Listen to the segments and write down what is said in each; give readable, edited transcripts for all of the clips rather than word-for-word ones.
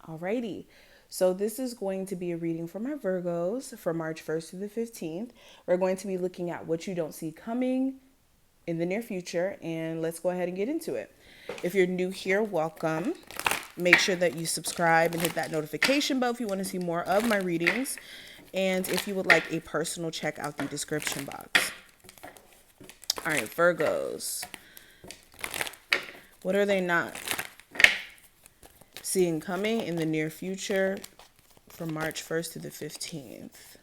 Alrighty. So this is going to be a reading for my Virgos for March 1st through the 15th. We're going to be looking at what you don't see coming in the near future, and let's go ahead and get into it. If you're new here, welcome. Make sure that you subscribe and hit that notification bell if you want to see more of my readings. And if you would like a personal, check out the description box. All right, Virgos. What are they not seeing coming in the near future from March 1st to the 15th?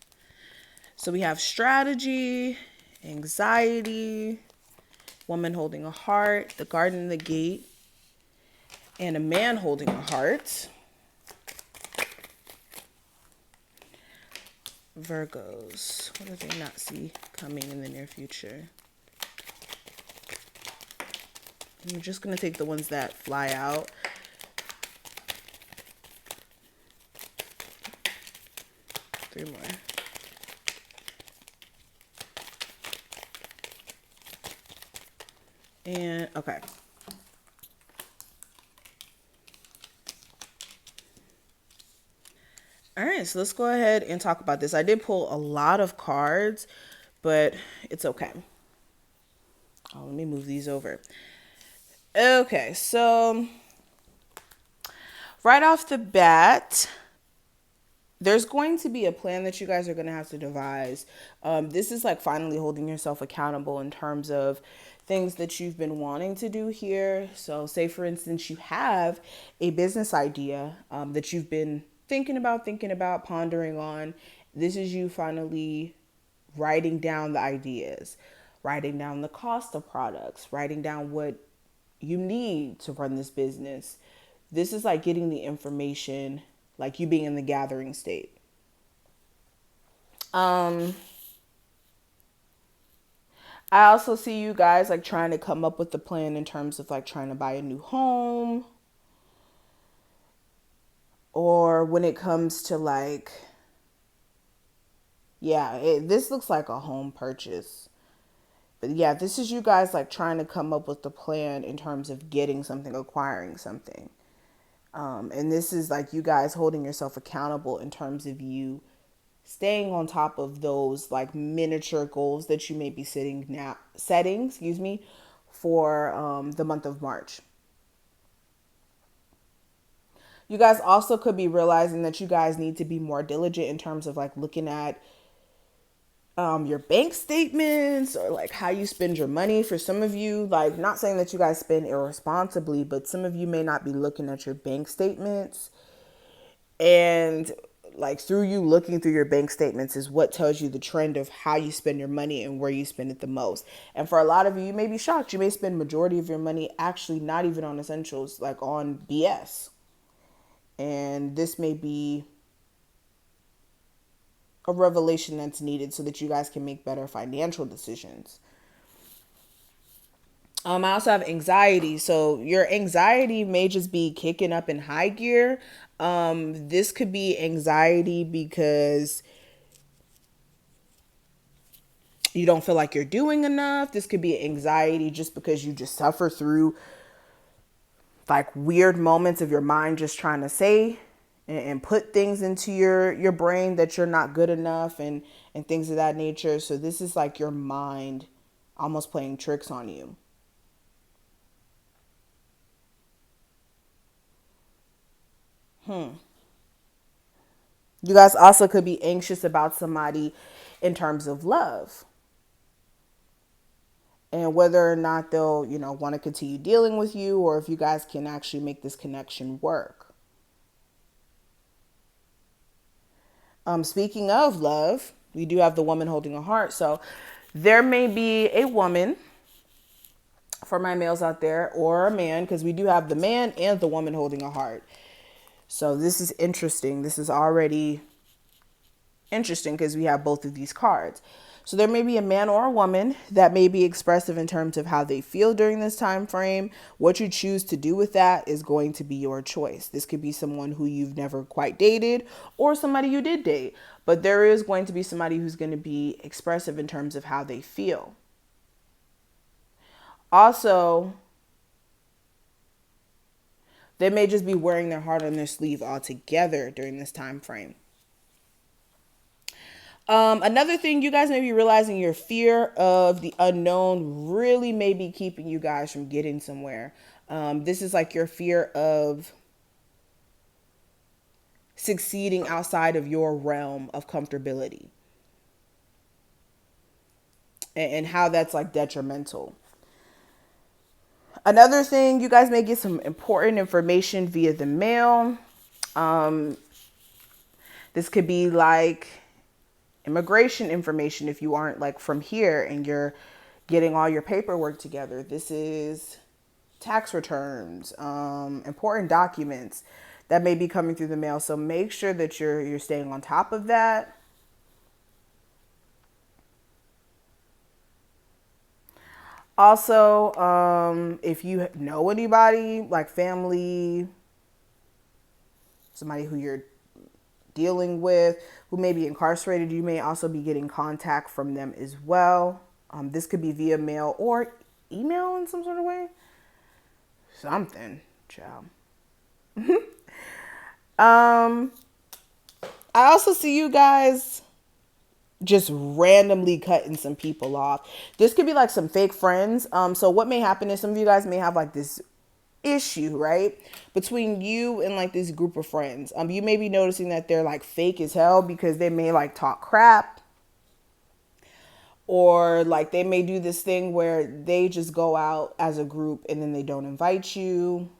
So we have strategy, anxiety, woman holding a heart, the garden and the gate, and a man holding a heart. Virgos, what do they not see coming in the near future? I'm just going to take the ones that fly out. Three more. And okay. All right, so let's go ahead and talk about this. I did pull a lot of cards, but it's okay. Oh, let me move these over. Okay, so right off the bat, there's going to be a plan that you guys are going to have to devise. This is like finally holding yourself accountable in terms of things that you've been wanting to do here. So say, for instance, you have a business idea that you've been thinking about, pondering on. This is you finally writing down the ideas, writing down the cost of products, writing down what you need to run this business. This is like getting the information, like you being in the gathering state. I also see you guys like trying to come up with the plan in terms of like trying to buy a new home, or when it comes to like, yeah, this looks like a home purchase. But yeah, this is you guys like trying to come up with the plan in terms of getting something, acquiring something. And this is like you guys holding yourself accountable in terms of you staying on top of those like miniature goals that you may be setting, for the month of March. You guys also could be realizing that you guys need to be more diligent in terms of like looking at your bank statements or like how you spend your money. For some of you, like not saying that you guys spend irresponsibly, but some of you may not be looking at your bank statements, and like through you looking through your bank statements is what tells you the trend of how you spend your money and where you spend it the most. And for a lot of you, you may be shocked. You may spend majority of your money actually not even on essentials, like on BS. And this may be a revelation that's needed so that you guys can make better financial decisions. I also have anxiety. So your anxiety may just be kicking up in high gear. This could be anxiety because you don't feel like you're doing enough. This could be anxiety just because you just suffer through like weird moments of your mind just trying to say and put things into your brain that you're not good enough, and things of that nature. So this is like your mind almost playing tricks on you. You guys also could be anxious about somebody in terms of love and whether or not they'll, want to continue dealing with you, or if you guys can actually make this connection work. Speaking of love, we do have the woman holding a heart. So there may be a woman, for my males out there, or a man, because we do have the man and the woman holding a heart. So this is interesting. This is already interesting because we have both of these cards. So there may be a man or a woman that may be expressive in terms of how they feel during this time frame. What you choose to do with that is going to be your choice. This could be someone who you've never quite dated or somebody you did date, but there is going to be somebody who's going to be expressive in terms of how they feel. Also, They may just be wearing their heart on their sleeve altogether during this time frame. Another thing, you guys may be realizing your fear of the unknown really may be keeping you guys from getting somewhere. This is like your fear of succeeding outside of your realm of comfortability, and how that's like detrimental. Another thing, you guys may get some important information via the mail. Um, this could be like immigration information if you aren't like from here and you're getting all your paperwork together. This is tax returns, important documents that may be coming through the mail. So make sure that you're staying on top of that. Also, if you know anybody like family, somebody who you're dealing with who may be incarcerated, you may also be getting contact from them as well. This could be via mail or email in some sort of way. Something, child. um, I also see you guys just randomly cutting some people off. This could be like some fake friends. So what may happen is some of you guys may have like this issue, right, between you and like this group of friends. You may be noticing that they're like fake as hell because they may like talk crap, or like they may do this thing where they just go out as a group and then they don't invite you,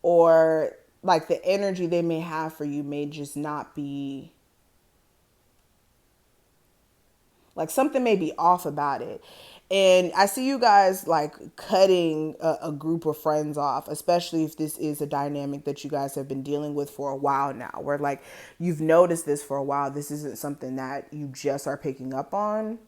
or like the energy they may have for you may just not be like, something may be off about it. And I see you guys like cutting a group of friends off, especially if this is a dynamic that you guys have been dealing with for a while now, where like you've noticed this for a while. This isn't something that you just are picking up on.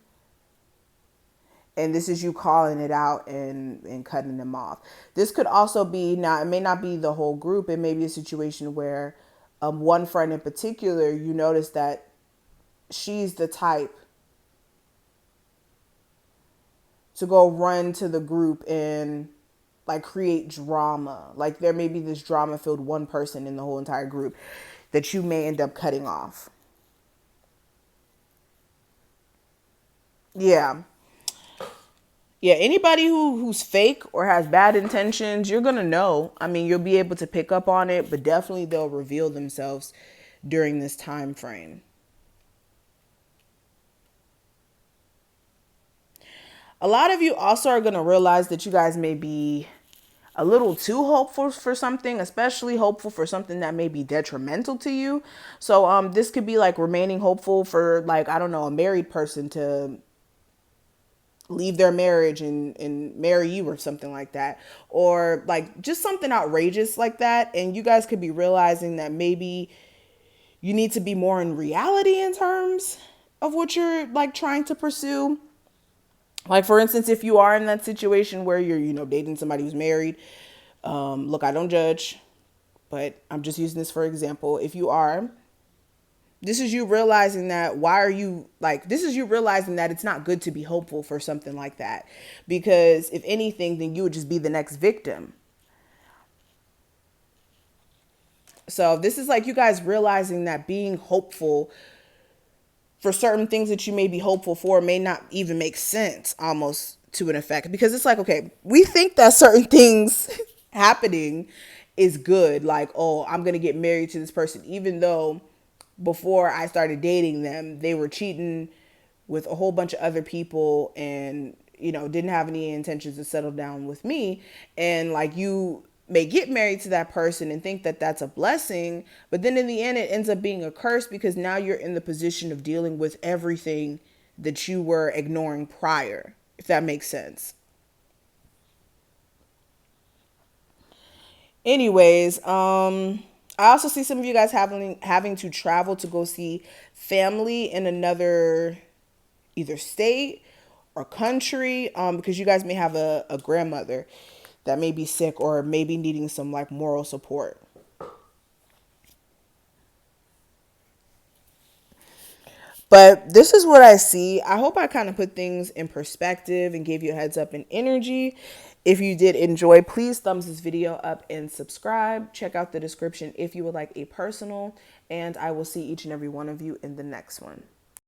And this is you calling it out and cutting them off. This could also be, now it may not be the whole group. It may be a situation where one friend in particular, you notice that she's the type to go run to the group and like create drama. Like there may be this drama filled one person in the whole entire group that you may end up cutting off. Yeah. Yeah, anybody who's fake or has bad intentions, you're going to know. I mean, you'll be able to pick up on it, but definitely they'll reveal themselves during this time frame. A lot of you also are going to realize that you guys may be a little too hopeful for something, especially hopeful for something that may be detrimental to you. So this could be like remaining hopeful for like, I don't know, a married person to leave their marriage and marry you or something like that, or like just something outrageous like that. And you guys could be realizing that maybe you need to be more in reality in terms of what you're like trying to pursue. Like, for instance, if you are in that situation where you're, dating somebody who's married, look, I don't judge, but I'm just using this for example. If you are, this is you realizing that this is you realizing that it's not good to be hopeful for something like that. Because if anything, then you would just be the next victim. So this is like you guys realizing that being hopeful for certain things that you may be hopeful for may not even make sense almost to an effect, because it's like, okay, we think that certain things happening is good. Like, oh, I'm going to get married to this person, even though before I started dating them, they were cheating with a whole bunch of other people and, didn't have any intentions to settle down with me. And like you may get married to that person and think that that's a blessing, but then in the end it ends up being a curse, because now you're in the position of dealing with everything that you were ignoring prior, if that makes sense. Anyways, I also see some of you guys having to travel to go see family in another either state or country, because you guys may have a grandmother that may be sick or maybe needing some like moral support. But this is what I see. I hope I kind of put things in perspective and gave you a heads up in energy. If you did enjoy, please thumbs this video up and subscribe. Check out the description if you would like a personal, and I will see each and every one of you in the next one.